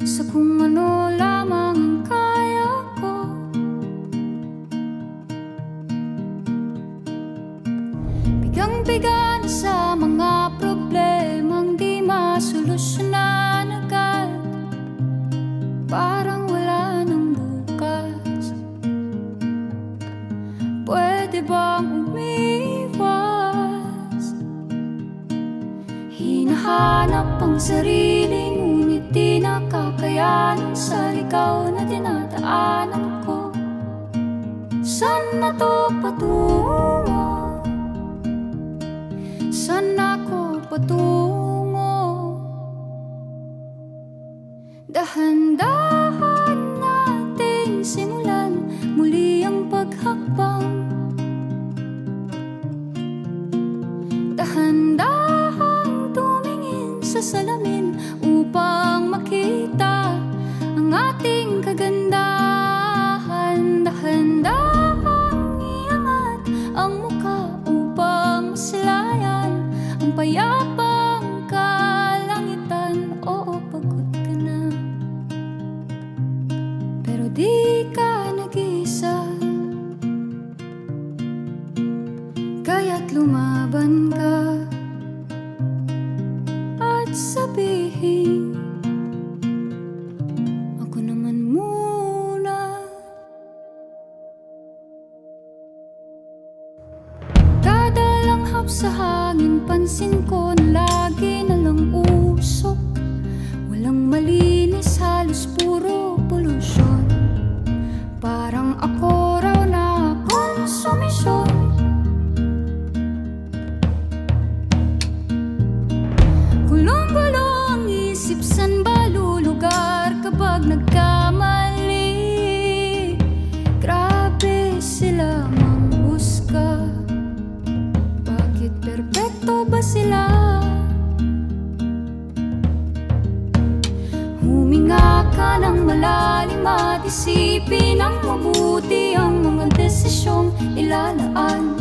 sa kung ano lamang ang kaya ko. Bigang-biga na sa mga problemang di masolusyonan agad, parang wala nang bukas. Pwede bang umiwas? Hinahanap ang sarili, ngunit di nakakayanan sa ligaw na dinadaanan ko. Saan na to patungo? Saan ako patungo? Dahan-dahan nating simulan muli ang paghakbang. Dahan-dahan tumingin sa salamin upang makita ang ating kagandahan. Dahan-dahan iangat ang mukha upang masilayan ang payapang kalangitan. Oo, pagod ka na, pero di ka nag-isa, kaya't lumaban ka at sabihin, ako naman muna. Kada langhap sa hangin, pansin ko na lagi na lang usok. Walang malinis, halos puro polusyon. Parang ako raw na konsumisyon. Gulong-gulo ang isip, san ba lulugar kapag nagkamali? Grabe sila manghusga, bakit perpekto ba sila? Huminga ka ng malalim at isipin ng mabuti ang mga desisyong ilalaan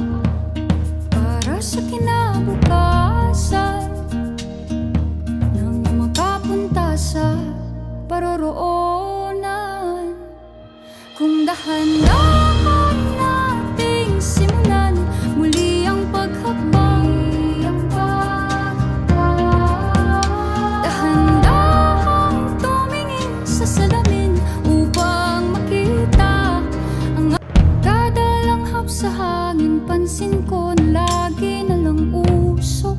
para sa kinabukasan, nang makapunta sa paroroonan. Kung dahan-dahan nating simulan muli ang paghakbang, dahan-dahan tumingin sa salamin upang makita ang kada langhap sa hangin. Pansin ko na lagi na lang usok.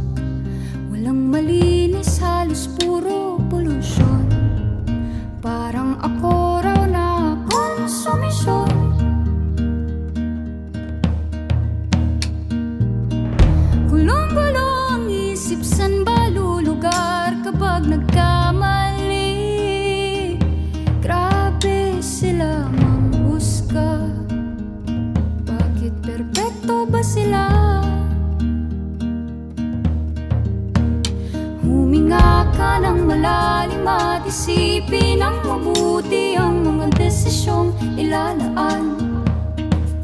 Walang malinis, halos puro polusyon. Parang ako raw na konsumisyon. Gulong-gulo ang isip, san ba lulugar kapag nagkamali? Grabe sila manghusga, bakit perpekto ba sila? Huminga ka ng malalim at isipin ng mabuti ang mga desisyong ilalaan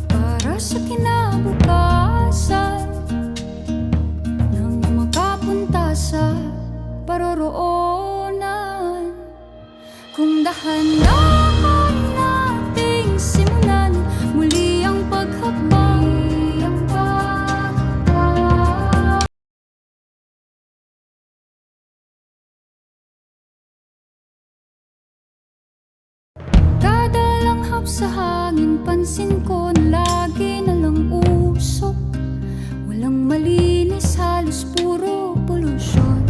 para sa kinabukasan, nang makapunta sa paroroonan. Kung dahan-dahan nating simulan muli ang paghakbang, kada langhap sa hangin, pansin ko na lagi na lang usok. Walang malinis, halos puro polusyon.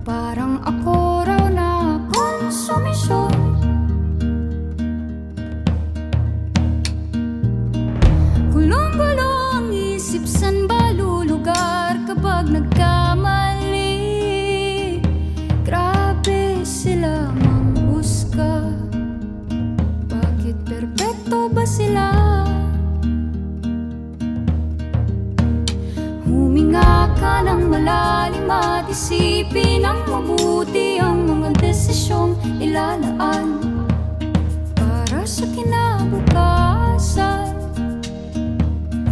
Parang ako raw na konsumisyon. Gulong-gulo ang isip, san ba lulugar kapag nagkamali? Grabe sila manghusga, bakit perpekto ba sila? Huminga ka ng malalim at isipin ng mabuti ang mga desisyong ilalaan para sa kinabukasan,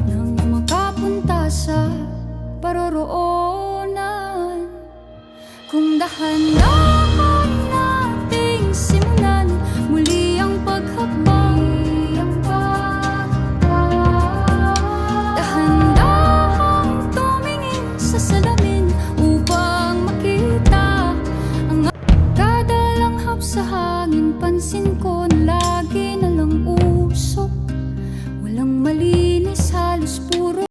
nang makapunta sa paroroonan. Kung dahan-dahan